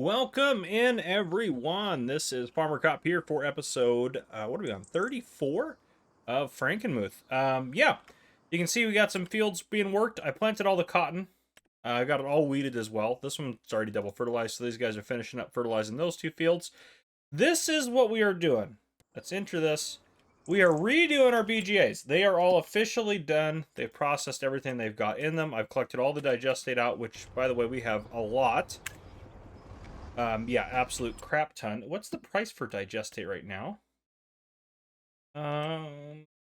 Welcome in, everyone. This is Farmer Cop here for episode, what are we on, 34 of Frankenmuth. Yeah, you can see we got some fields being worked. I planted all the cotton. I got it all weeded as well. This one's already double fertilized, so these guys are finishing up fertilizing those two fields. This is what we are doing. Let's enter this. We are redoing our BGAs. They are all officially done. They've processed everything they've got in them. I've collected all the digestate out, which, by the way, we have a lot. Yeah, absolute crap ton. What's the price for digestate right now?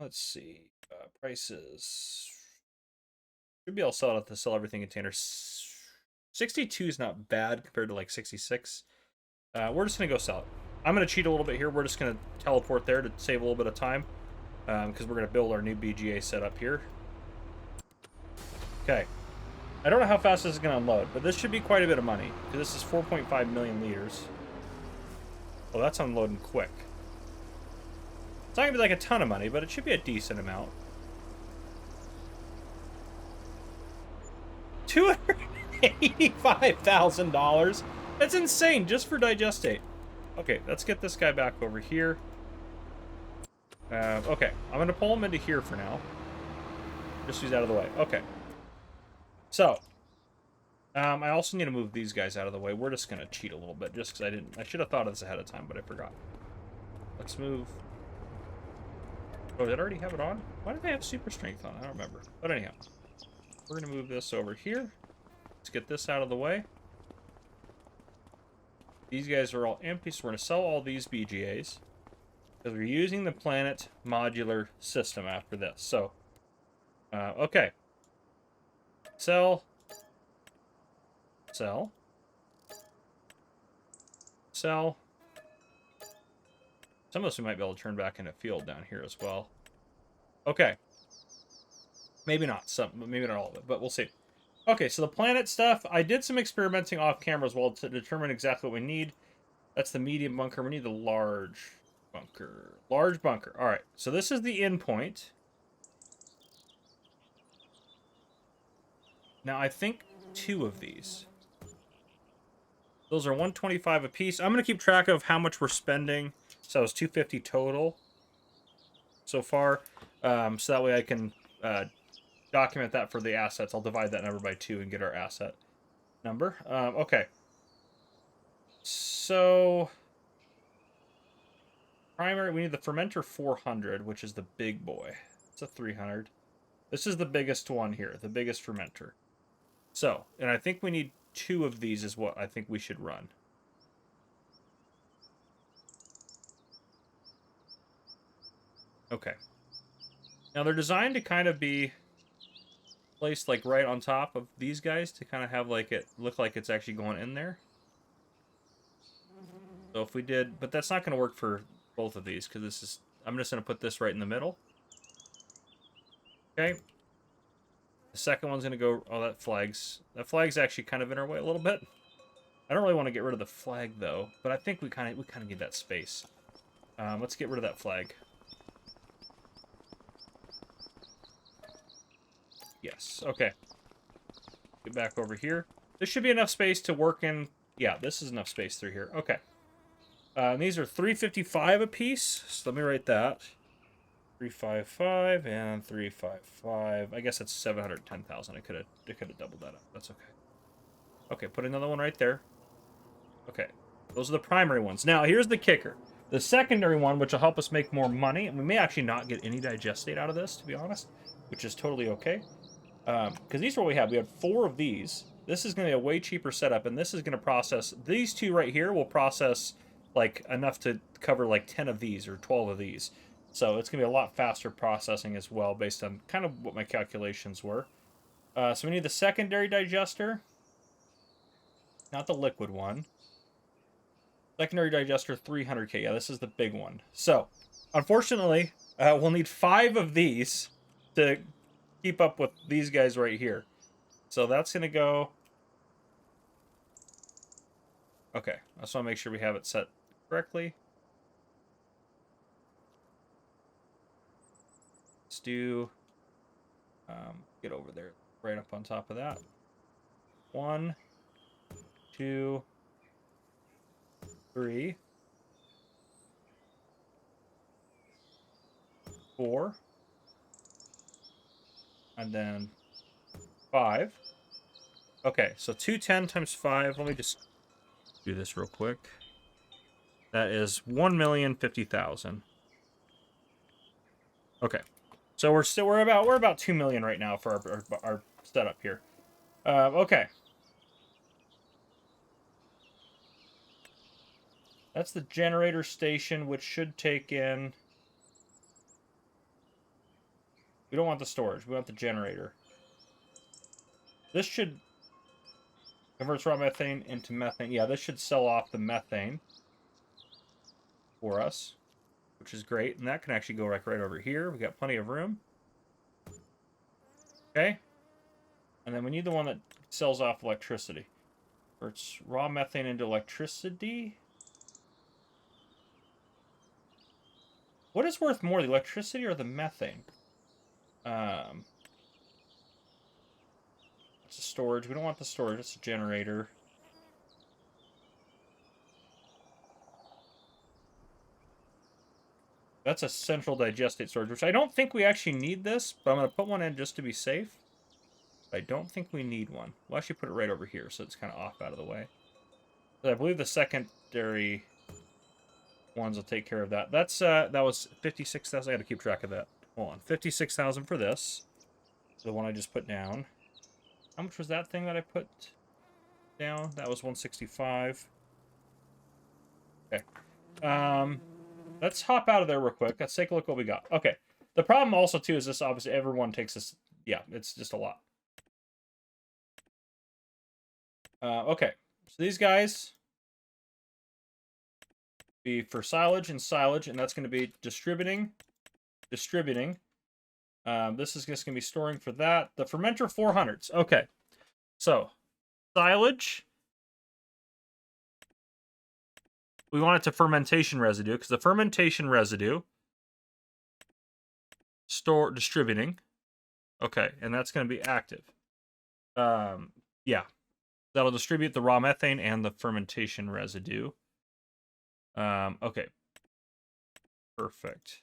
Let's see. Prices. Should be able to sell it at the sell everything container. 62 is not bad compared to like 66. We're just gonna go sell it. I'm gonna cheat a little bit here. We're just gonna teleport there to save a little bit of time. Because we're gonna build our new BGA setup here. Okay. I don't know how fast this is going to unload, but this should be quite a bit of money, because this is 4.5 million liters. Well, that's unloading quick. It's not going to be like a ton of money, but it should be a decent amount. $285,000? That's insane, just for digestate. Okay, let's get this guy back over here. Okay, I'm going to pull him into here for now. Just so he's out of the way. Okay. So, I also need to move these guys out of the way. We're just going to cheat a little bit, just because I should have thought of this ahead of time, but I forgot. Let's move. Oh, did I already have it on? Why did I have super strength on? I don't remember. But anyhow, we're going to move this over here. Let's get this out of the way. These guys are all empty, so we're going to sell all these BGAs, because we're using the planet modular system after this. So, okay. Sell. Sell. Sell. Some of this we might be able to turn back into field down here as well. Okay. Maybe not some, maybe not all of it, but we'll see. Okay, so the planet stuff, I did some experimenting off camera as well to determine exactly what we need. That's the medium bunker. We need the large bunker. Large bunker. All right, so this is the endpoint. Now, I think 2 of these. Those are 125 a piece. I'm going to keep track of how much we're spending. So it's 250 total so far. So that way I can document that for the assets. I'll divide that number by 2 and get our asset number. Okay. So primary, we need the fermenter 400, which is the big boy. It's a 300. This is the biggest one here, the biggest fermenter. So, and I think we need 2 of these is what I think we should run. Okay. Now they're designed to kind of be placed like right on top of these guys to kind of have like it look like it's actually going in there. So if we did, but that's not going to work for both of these because this is, I'm just going to put this right in the middle. Okay. The second one's going to go, oh, that flag's actually kind of in our way a little bit. I don't really want to get rid of the flag though, but I think we kind of need that space. Let's get rid of that flag. Yes, okay. Get back over here. This should be enough space to work in. Yeah, this is enough space through here. Okay. These are 355 a piece, so let me write that. 355 and 355. I guess that's 710,000. I could have doubled that up. That's okay. Okay, put another one right there. Okay, those are the primary ones. Now, here's the kicker. The secondary one, which will help us make more money, and we may actually not get any digestate out of this, to be honest, which is totally okay. Because these are what we have. We have 4 of these. This is going to be a way cheaper setup, and this is going to process... These 2 right here will process, like, enough to cover, like, 10 of these or 12 of these. So it's going to be a lot faster processing as well, based on kind of what my calculations were. So we need the secondary digester. Not the liquid one. Secondary digester, 300K. Yeah, this is the big one. So, unfortunately, we'll need 5 of these to keep up with these guys right here. So that's going to go... Okay, I just want to make sure we have it set correctly. Let's do... get over there, right up on top of that. 1, 2, 3, 4, and then 5. Okay, so 210 times 5. Let me just do this real quick. That is 1,050,000. Okay, so we're about 2 million right now for our setup here. Okay, that's the generator station, which should take in. We don't want the storage. We want the generator. This should convert raw methane into methane. Yeah, this should sell off the methane for us, which is great. And that can actually go right over here. We got plenty of room. Okay. And then we need the one that sells off electricity. Converts raw methane into electricity. What is worth more, the electricity or the methane? It's a storage. We don't want the storage. It's a generator. That's a central digestate storage, which I don't think we actually need this, but I'm going to put one in just to be safe. I don't think we need one. We'll actually put it right over here, so it's kind of off out of the way. But I believe the secondary ones will take care of that. That's that was 56,000. I got to keep track of that. Hold on, 56,000 for this. The one I just put down. How much was that thing that I put down? That was 165. Okay. Let's hop out of there real quick. Let's take a look what we got. Okay. The problem also, too, is this obviously everyone takes this. Yeah, it's just a lot. Okay. So these guys be for silage, and that's going to be distributing. This is just going to be storing for that. The fermenter 400s. Okay. So, silage. We want it to fermentation residue, because the fermentation residue distributing. Okay, and that's going to be active. Yeah. That'll distribute the raw methane and the fermentation residue. Okay. Perfect.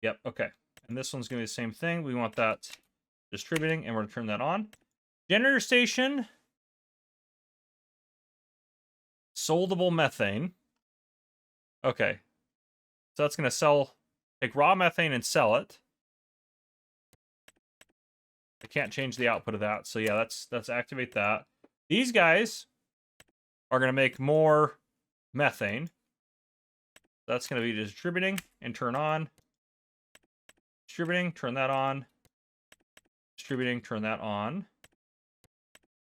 Yep, okay. And this one's going to be the same thing. We want that distributing, and we're going to turn that on. Generator station. Soldable methane. Okay. So that's going to take raw methane and sell it. I can't change the output of that. So yeah, let's activate that. These guys are going to make more methane. That's going to be distributing and turn on. Distributing, turn that on. Distributing, turn that on.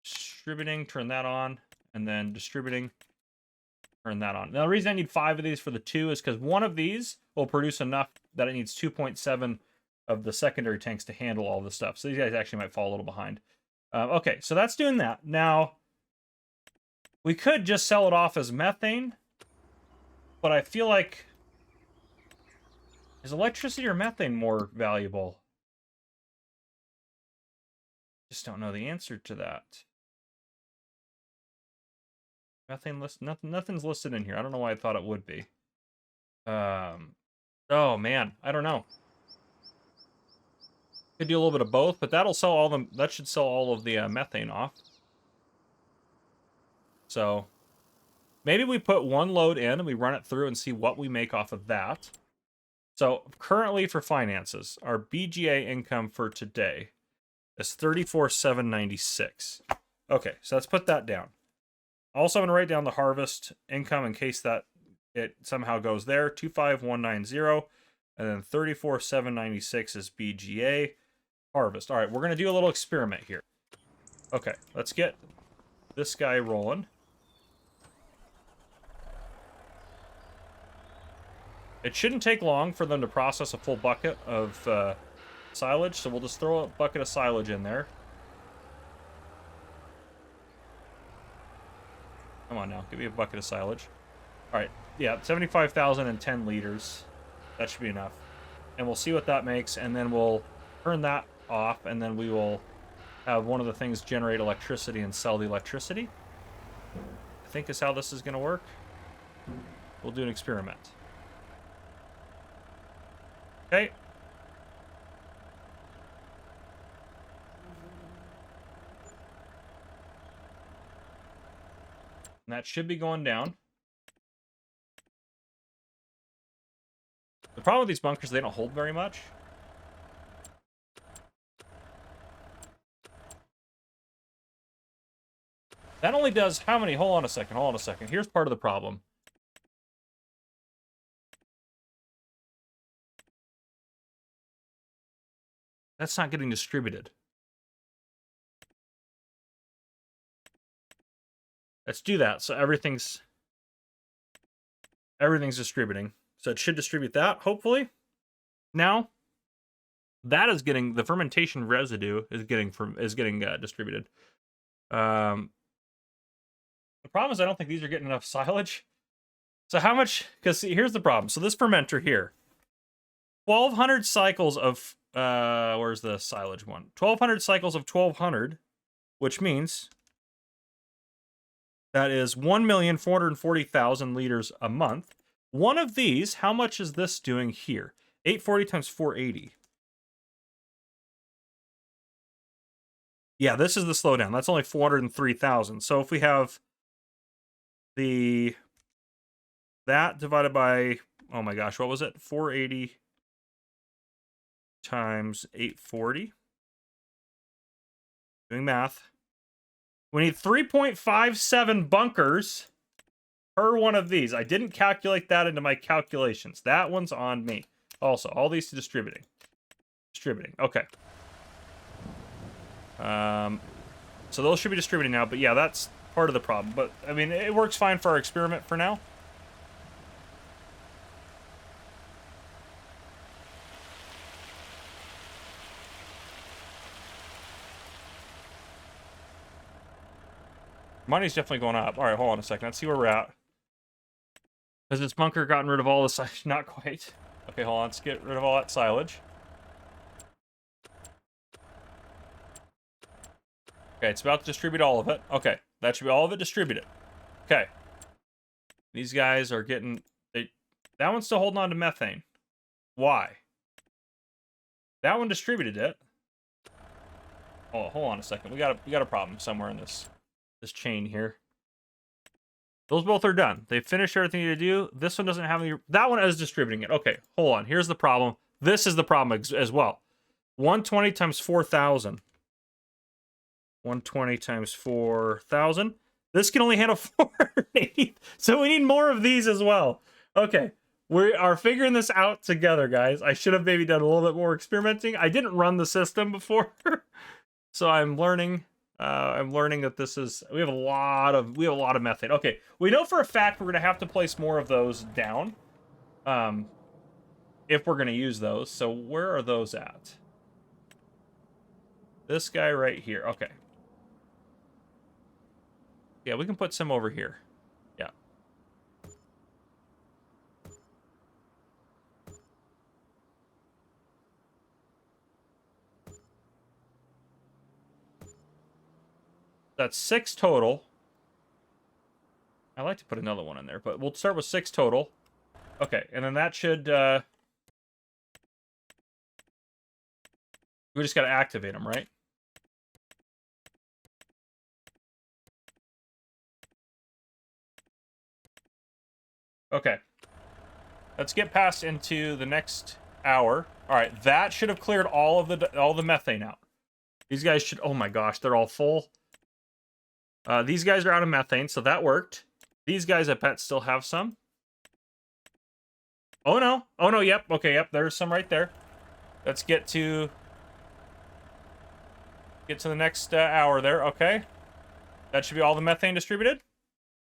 Distributing, turn that on. And then distributing, turn that on. Now, the reason I need 5 of these for the 2 is because one of these will produce enough that it needs 2.7 of the secondary tanks to handle all this stuff. So these guys actually might fall a little behind. Okay, so that's doing that. Now, we could just sell it off as methane, but I feel like, is electricity or methane more valuable? Just don't know the answer to that. Methane list, nothing's listed in here. I don't know why I thought it would be. Oh man, I don't know. Could do a little bit of both, but that'll sell all the. That should sell all of the methane off. So maybe we put one load in and we run it through and see what we make off of that. So currently for finances, our BGA income for today is 34,796. Okay, so let's put that down. Also, I'm going to write down the harvest income in case that it somehow goes there. 25,190, and then 34,796 is BGA harvest. All right, we're going to do a little experiment here. Okay, let's get this guy rolling. It shouldn't take long for them to process a full bucket of silage, so we'll just throw a bucket of silage in there. Come on now, give me a bucket of silage. All right, yeah, 75,010 liters. That should be enough. And we'll see what that makes, and then we'll turn that off, and then we will have one of the things generate electricity and sell the electricity. I think is how this is going to work. We'll do an experiment. Okay. And that should be going down. The problem with these bunkers, they don't hold very much. That only does how many? Hold on a second. Here's part of the problem. That's not getting distributed. Let's do that. So everything's distributing. So it should distribute that, hopefully. Now, that is getting, the fermentation residue is getting distributed. The problem is I don't think these are getting enough silage. So how much, because here's the problem. So this fermenter here, 1,200 cycles of, where's the silage one? 1,200 cycles of 1,200, which means that is 1,440,000 liters a month. One of these, how much is this doing here? 840 times 480. Yeah, this is the slowdown. That's only 403,000. So if we have that divided by, oh my gosh, what was it? 480 times 840. Doing math. We need 3.57 bunkers per one of these. I didn't calculate that into my calculations. That one's on me. Also, all these to distributing. Okay. So those should be distributing now, but yeah, that's part of the problem. But, I mean, it works fine for our experiment for now. Money's definitely going up. All right, hold on a second. Let's see where we're at. Has this bunker gotten rid of all the silage? Not quite. Okay, hold on. Let's get rid of all that silage. Okay, it's about to distribute all of it. Okay, that should be all of it distributed. Okay. These guys are getting... that one's still holding on to methane. Why? That one distributed it. Oh, hold on a second. We got a problem somewhere in this chain here. Those both are done. They've finished everything they need to do. This one doesn't have any... that one is distributing it. Okay, hold on. Here's the problem. This is the problem as well. 120 times 4,000. 120 times 4,000. This can only handle 480. So we need more of these as well. Okay, we are figuring this out together, guys. I should have maybe done a little bit more experimenting. I didn't run the system before. So I'm learning... I'm learning that this is... we have a lot of methane. Okay, we know for a fact we're going to have to place more of those down. If we're going to use those. So where are those at? This guy right here. Okay. Yeah, we can put some over here. Yeah. That's 6 total. I like to put another one in there, but we'll start with 6 total. Okay, and then that should... we just got to activate them, right? Okay. Let's get past into the next hour. All right, that should have cleared all the methane out. These guys should... oh my gosh, they're all full. These guys are out of methane, so that worked. These guys, I bet, still have some. Oh no. Oh no, yep. Okay, yep, there's some right there. Let's get to the next hour there. Okay. That should be all the methane distributed.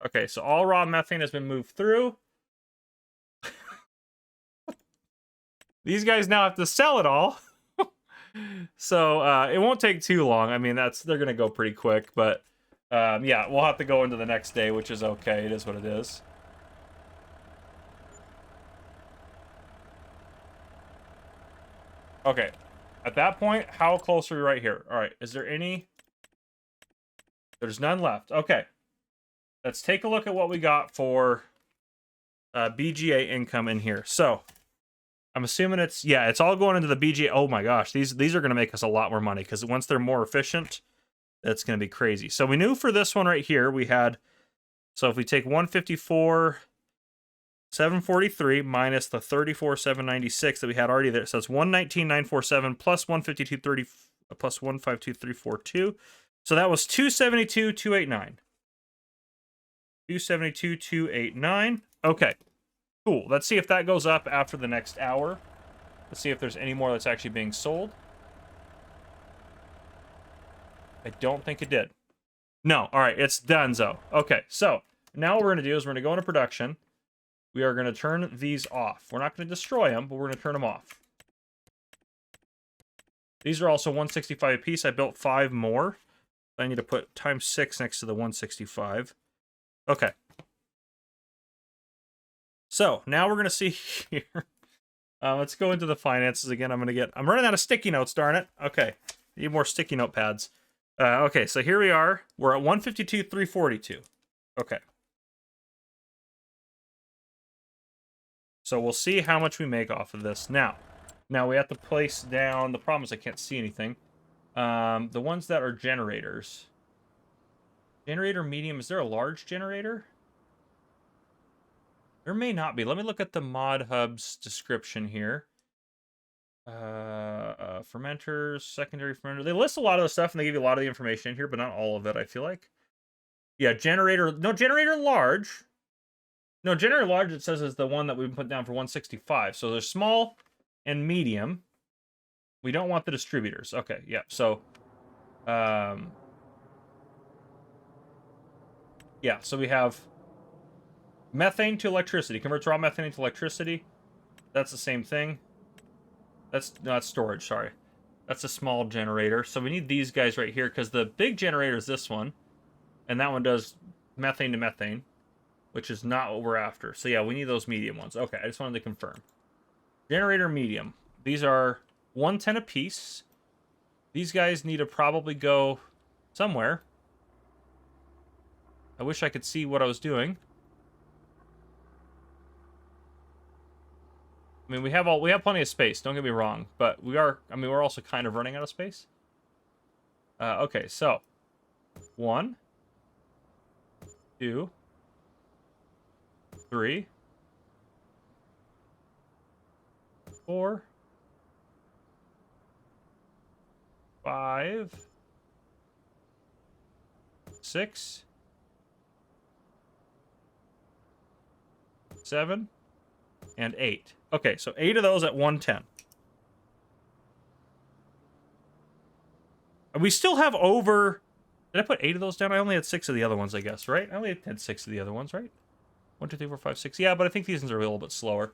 Okay, so all raw methane has been moved through. These guys now have to sell it all. So it won't take too long. I mean, they're gonna go pretty quick, but yeah, we'll have to go into the next day, which is okay. It is what it is. Okay. At that point, how close are we right here? All right. Is there any... there's none left. Okay. let's take a look at what we got for BGA income in here. So I'm assuming it's, yeah, it's all going into the BGA. Oh my gosh, these are going to make us a lot more money because once they're more efficient, that's going to be crazy. So we knew for this one right here, we had, so if we take 154, 743 minus the 34, 796 that we had already there, so it's 119,947 plus 152.30 plus 152,342. So that was 272,289. 272,289. Okay, cool. Let's see if that goes up after the next hour. Let's see if there's any more that's actually being sold. I don't think it did. No, all right, it's donezo. Okay, so now what we're going to do is we're going to go into production. We are going to turn these off. We're not going to destroy them, but we're going to turn them off. These are also 165 a piece. I built 5 more. I need to put times 6 next to the 165. Okay. So now we're going to see here. Let's go into the finances again. I'm running out of sticky notes, darn it. Okay. Need more sticky note pads. Okay, so here we are. We're at 152,342. Okay. So we'll see how much we make off of this. Now we have to place down, the problem is I can't see anything. The ones that are generators. Generator medium, is there a large generator? There may not be. Let me look at the mod hub's description here. Fermenters, secondary fermenter. They list a lot of the stuff and they give you a lot of the information in here, but not all of it, I feel like. Yeah, generator, no, generator large. No, generator large, it says, is the one that we've put down for 165. So there's small and medium. We don't want the distributors. Okay, yeah, so... yeah, so we have methane to electricity. Converts raw methane into electricity. That's the same thing. That's not storage, sorry. That's a small generator. So we need these guys right here, because the big generator is this one. And that one does methane to methane, which is not what we're after. So yeah, we need those medium ones. Okay, I just wanted to confirm. Generator medium. These are 110 a piece. These guys need to probably go somewhere. I wish I could see what I was doing. I mean, we have plenty of space, don't get me wrong, but we're also kind of running out of space. Okay, so 1, 2, 3, 4, 5, 6, 7, and 8. Okay, so 8 of those at 110. And we still have over... Did I put 8 of those down? I only had 6 of the other ones, I guess, right? I only had 6 of the other ones, right? 1, 2, 3, 4, 5, 6. Yeah, but I think these ones are a little bit slower.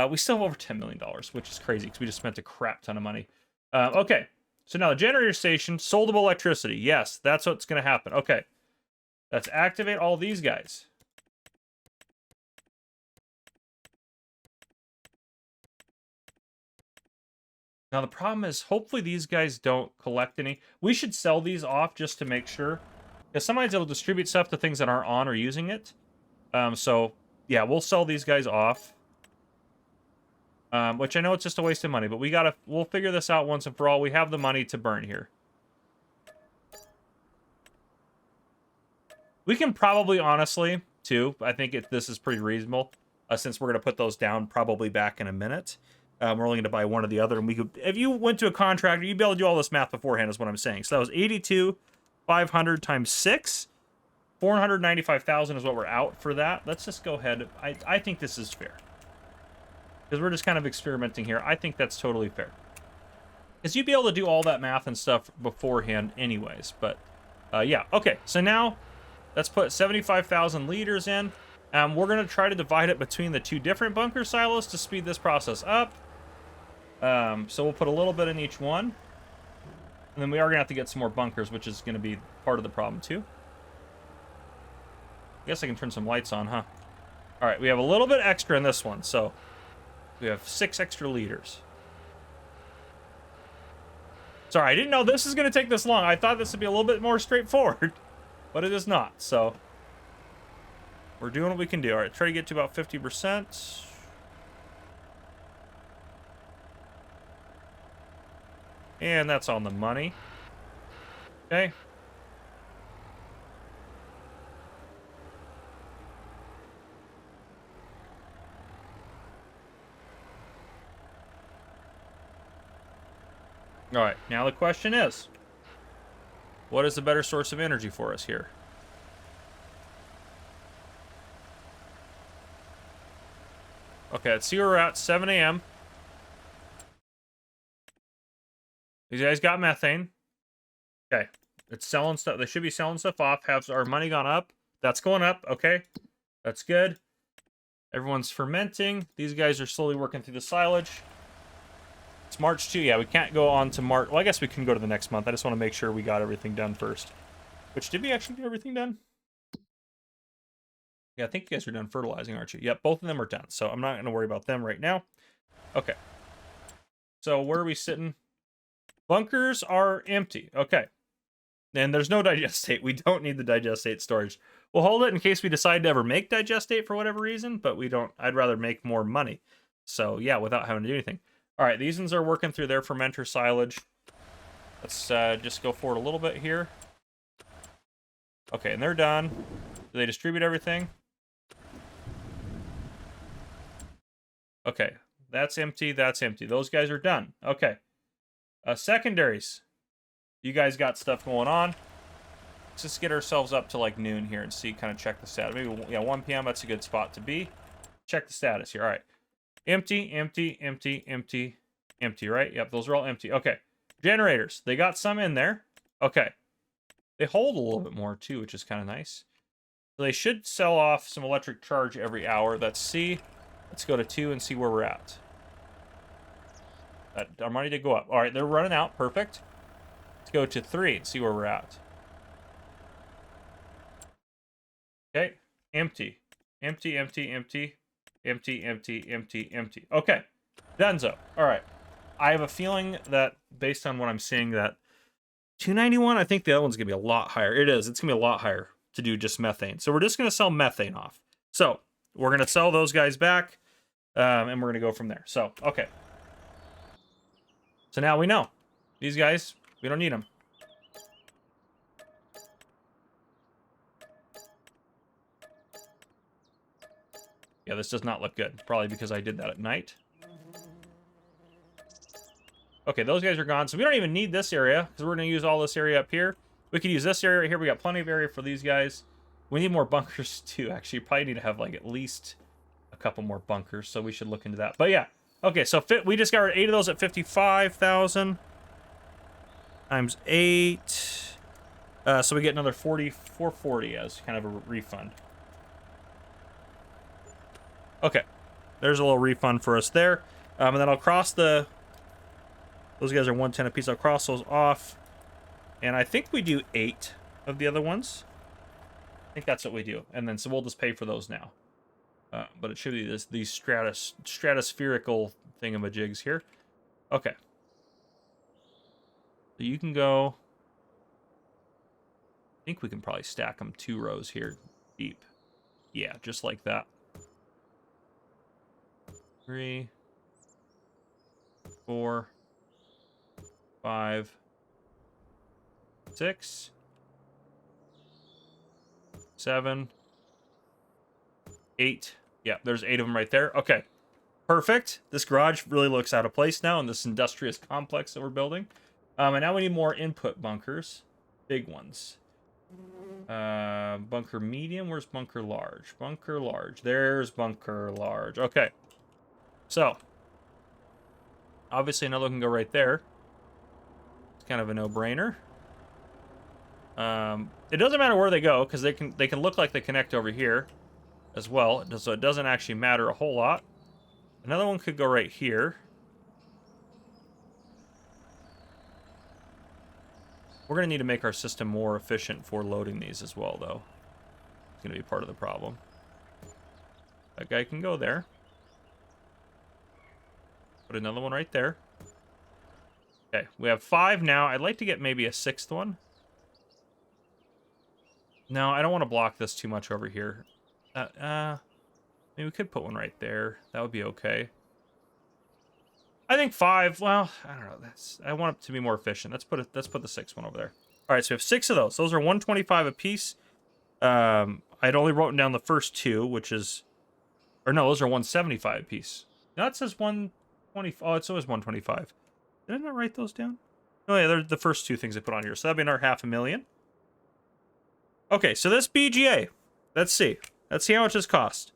We still have over $10 million, which is crazy because we just spent a crap ton of money. Okay, so now the generator station, soldable electricity. Yes, that's what's going to happen. Okay, let's activate all these guys. Now, the problem is, hopefully these guys don't collect any. We should sell these off just to make sure. Because sometimes it'll distribute stuff to things that aren't on or using it. So, yeah, we'll sell these guys off. Which I know it's just a waste of money, but we'll figure this out once and for all. We have the money to burn here. We can probably, honestly, too, I think this is pretty reasonable. Since we're going to put those down probably back in a minute. We're only going to buy one or the other, and we could, if you went to a contractor, you'd be able to do all this math beforehand, is what I'm saying. So that was 82,500 times 6. 495,000 is what we're out for that. Let's just go ahead. I think this is fair. Because we're just kind of experimenting here. I think that's totally fair. Because you'd be able to do all that math and stuff beforehand anyways. But, yeah. Okay, so now let's put 75,000 liters in. We're going to try to divide it between the 2 different bunker silos to speed this process up. So we'll put a little bit in each one. And then we are going to have to get some more bunkers, which is going to be part of the problem too. I guess I can turn some lights on, huh? All right, we have a little bit extra in this one, so we have 6 extra liters. Sorry, I didn't know this is going to take this long. I thought this would be a little bit more straightforward, but it is not, so... We're doing what we can do. All right, try to get to about 50%. And that's on the money. Okay. All right, now the question is, what is the better source of energy for us here? Okay, let's see where we're at. 7 a.m. These guys got methane. Okay, it's selling stuff. They should be selling stuff off. Has our money gone up? That's going up. Okay, that's good. Everyone's fermenting. These guys are slowly working through the silage. It's March 2. Yeah, we can't go on to March. Well, I guess we can go to the next month. I just want to make sure we got everything done first. Which, did we actually get everything done? Yeah, I think you guys are done fertilizing, aren't you? Yep, both of them are done. So I'm not going to worry about them right now. Okay. So where are we sitting? Bunkers are empty. Okay. And there's no digestate. We don't need the digestate storage. We'll hold it in case we decide to ever make digestate for whatever reason, but we don't. I'd rather make more money. So yeah, without having to do anything. All right, these ones are working through their fermenter silage. Let's just go forward a little bit here. Okay, and they're done. Do they distribute everything? Okay, that's empty, that's empty. Those guys are done. Okay. Secondaries. You guys got stuff going on. Let's just get ourselves up to like noon here and see, kind of check the status. Maybe, yeah, 1 p.m., that's a good spot to be. Check the status here. All right. Empty, empty, empty, empty, empty, right? Yep, those are all empty. Okay. Generators. They got some in there. Okay. They hold a little bit more, too, which is kind of nice. So they should sell off some electric charge every hour. That's C. Let's go to 2 and see where we're at. Our money did go up. All right, they're running out. Perfect. Let's go to 3 and see where we're at. Okay. Empty. Empty, empty, empty. Empty, empty, empty, empty. Okay. Donezo. All right. I have a feeling that, based on what I'm seeing, that 291, I think the other one's going to be a lot higher. It is. It's going to be a lot higher to do just methane. So we're just going to sell methane off. So we're going to sell those guys back, and we're going to go from there. So, okay. So now we know. These guys, we don't need them. Yeah, this does not look good. Probably because I did that at night. Okay, those guys are gone. So we don't even need this area, because we're going to use all this area up here. We could use this area right here. We got plenty of area for these guys. We need more bunkers, too, actually. Probably need to have, like, at least a couple more bunkers, so we should look into that. But, yeah. Okay, so we just got 8 of those at 55,000. Times 8. So we get another 440 as kind of a refund. Okay. There's a little refund for us there. And then I'll cross the... Those guys are 110 apiece. I'll cross those off. And I think we do 8 of the other ones. I think that's what we do. And then, so we'll just pay for those now. But it should be these stratospherical thingamajigs here. Okay. So you can go... I think we can probably stack them 2 rows here deep. Yeah, just like that. 3, 4, 5, 6, 7, 8. Yeah, there's 8 of them right there. Okay, perfect. This garage really looks out of place now in this industrious complex that we're building. And now we need more input bunkers. Big ones. Bunker medium. Where's bunker large? Bunker large. There's bunker large. Okay. So, obviously another one can go right there. It's kind of a no-brainer. It doesn't matter where they go, because they can look like they connect over here as well. So it doesn't actually matter a whole lot. Another one could go right here. We're going to need to make our system more efficient for loading these as well, though. It's going to be part of the problem. That guy can go there. Put another one right there. Okay, we have 5 now. I'd like to get maybe a 6th one. No, I don't want to block this too much over here. Maybe we could put one right there. That would be okay. I think 5. Well, I don't know. I want it to be more efficient. Let's put the 6th one over there. All right, so we have 6 of those. Those are 125 a piece. I'd only written down the first 2, which is, or no, those are 175 a piece. No, it says 120. Oh, it's always 125. Did I not write those down? Oh yeah, they're the first 2 things I put on here. So that'd be another $500,000. Okay, so this BGA. Let's see. Let's see how much this cost.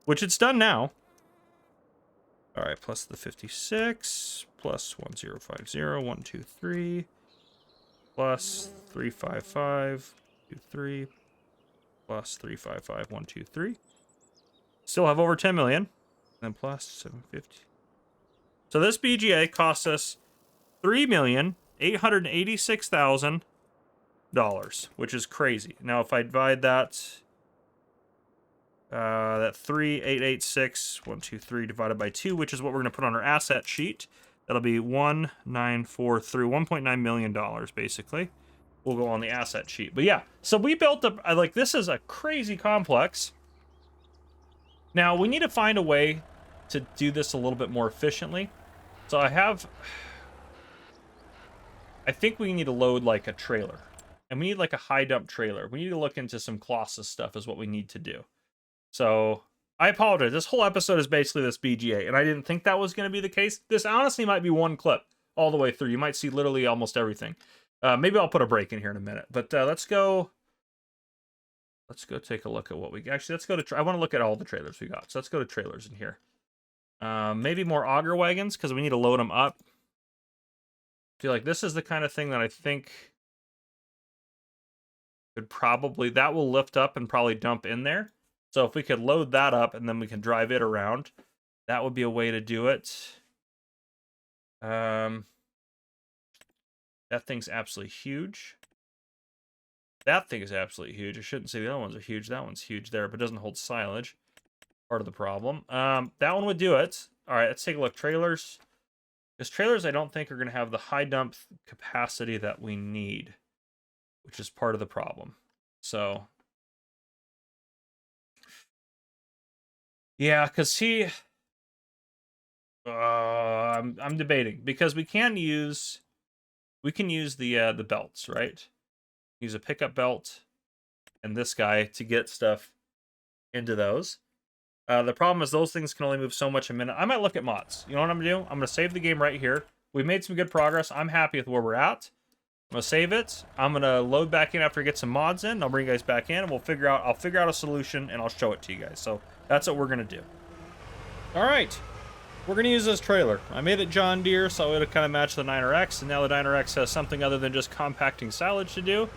Which it's done now. All right, plus the 56, plus 1050, 123, plus 355, 23, plus 355, 123. Still have over 10 million. And then plus 750. So this BGA costs us $3,886,000, which is crazy. Now, if I divide that 3,886, 123 divided by 2, which is what we're going to put on our asset sheet. That'll be 1,943, $1.9 million, basically. We'll go on the asset sheet. But yeah, so we built like, this is a crazy complex. Now, we need to find a way to do this a little bit more efficiently. So I think we need to load, like, a trailer. And we need, like, a high dump trailer. We need to look into some Colossus stuff is what we need to do. So, I apologize. This whole episode is basically this BGA, and I didn't think that was going to be the case. This honestly might be one clip all the way through. You might see literally almost everything. Maybe I'll put a break in here in a minute. But let's go take a look at what we... Actually, let's go to... I want to look at all the trailers we got. So let's go to trailers in here. Maybe more auger wagons, because we need to load them up. I feel like this is the kind of thing that I think could probably... That will lift up and probably dump in there. So if we could load that up and then we can drive it around, that would be a way to do it. That thing's absolutely huge. That thing is absolutely huge. I shouldn't say the other ones are huge. That one's huge there, but doesn't hold silage. Part of the problem. That one would do it. All right, let's take a look. Trailers. Because trailers, I don't think are going to have the high dump capacity that we need, which is part of the problem. So... Yeah, because see, I'm debating because we can use the belts, right? Use a pickup belt and this guy to get stuff into those. The problem is those things can only move so much a minute. I might look at mods. You know what I'm gonna do? I'm gonna save the game right here. We've made some good progress. I'm happy with where we're at. I'm gonna save it. I'm gonna load back in after I get some mods in. I'll bring you guys back in and I'll figure out a solution and I'll show it to you guys. So that's what we're gonna do. All right, we're gonna use this trailer. I made it John Deere so it'll kind of match the 9RX, and now the 9RX has something other than just compacting silage to do.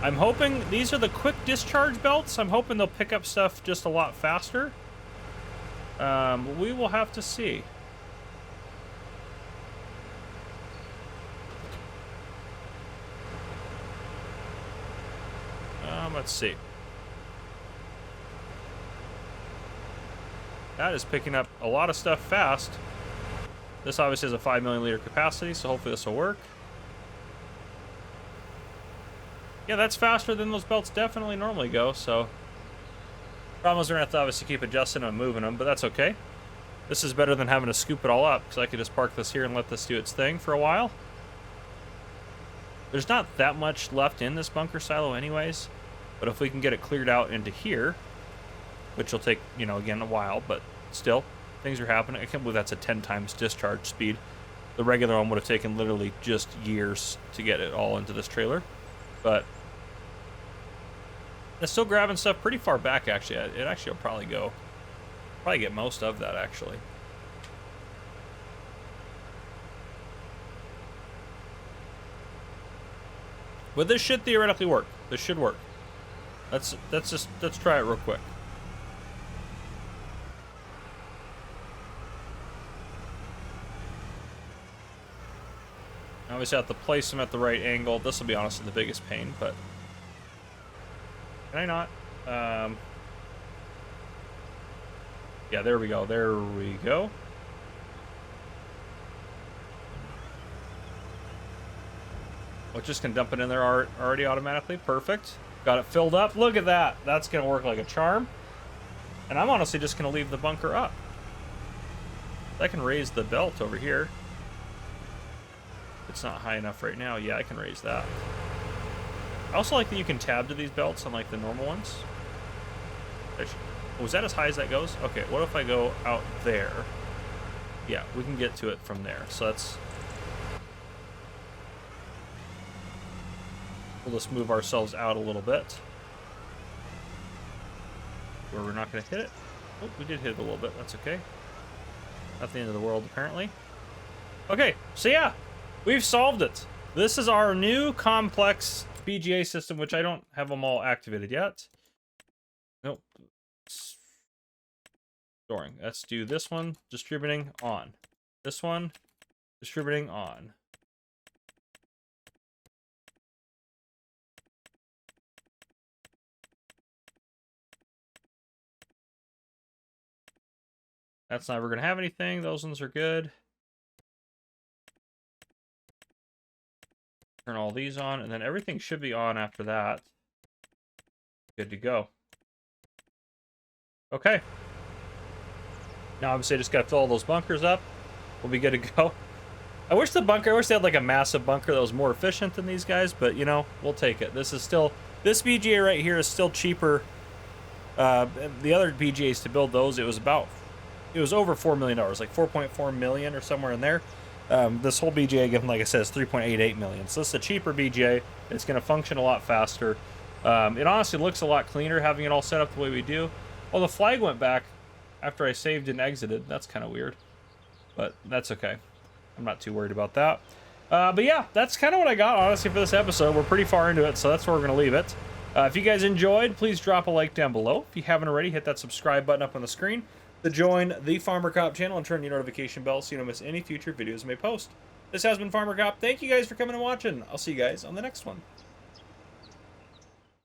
I'm hoping these are the quick discharge belts. I'm hoping they'll pick up stuff just a lot faster. We will have to see. Let's see. That is picking up a lot of stuff fast. This obviously has a 5 million liter capacity, so hopefully this will work. Yeah, that's faster than those belts definitely normally go, so... Problem is we're going to have to obviously keep adjusting and moving them, but that's okay. This is better than having to scoop it all up, because I could just park this here and let this do its thing for a while. There's not that much left in this bunker silo anyways, but if we can get it cleared out into here, which will take, you know, again, a while, but still, things are happening. I can't believe that's a 10 times discharge speed. The regular one would have taken literally just years to get it all into this trailer, but it's still grabbing stuff pretty far back, actually. It actually will probably get most of that, actually. But this should theoretically work. This should work. Let's try it real quick. Obviously, I have to place them at the right angle. This will be honestly the biggest pain, but can I not? Yeah, there we go. There we go. Well, just can dump it in there already automatically. Perfect. Got it filled up. Look at that. That's going to work like a charm. And I'm honestly just going to leave the bunker up. I can raise the belt over here. It's not high enough right now. Yeah, I can raise that. I also like that you can tab to these belts unlike the normal ones. Oh, is that as high as that goes? Okay, what if I go out there? Yeah, we can get to it from there. So that's... We'll just move ourselves out a little bit. Where we're not going to hit it. Oh, we did hit it a little bit. That's okay. Not the end of the world, apparently. Okay, so yeah, we've solved it. This is our new complex BGA system, which I don't have them all activated yet. Nope. Storing. Let's do this one. Distributing on. This one. Distributing on. That's never going to have anything. Those ones are good. Turn all these on, and then everything should be on after that. Good to go. Okay. Now obviously I just got to fill all those bunkers up. We'll be good to go. I wish they had like a massive bunker that was more efficient than these guys, but you know, we'll take it. This BGA right here is still cheaper. The other BGAs to build those, it was over $4 million, like 4.4 million or somewhere in there. This whole BGA, again, like I said, is 3.88 million. So this is a cheaper BGA. It's going to function a lot faster. It honestly looks a lot cleaner having it all set up the way we do. Well, the flag went back after I saved and exited. That's kind of weird, but that's okay. I'm not too worried about that. But yeah, that's kind of what I got, honestly, for this episode. We're pretty far into it, so that's where we're going to leave it. If you guys enjoyed, please drop a like down below. If you haven't already, hit that subscribe button up on the screen to join the Farmer Cop channel and turn your notification bell so you don't miss any future videos I may post. This has been Farmer Cop. Thank you guys for coming and watching. I'll see you guys on the next one.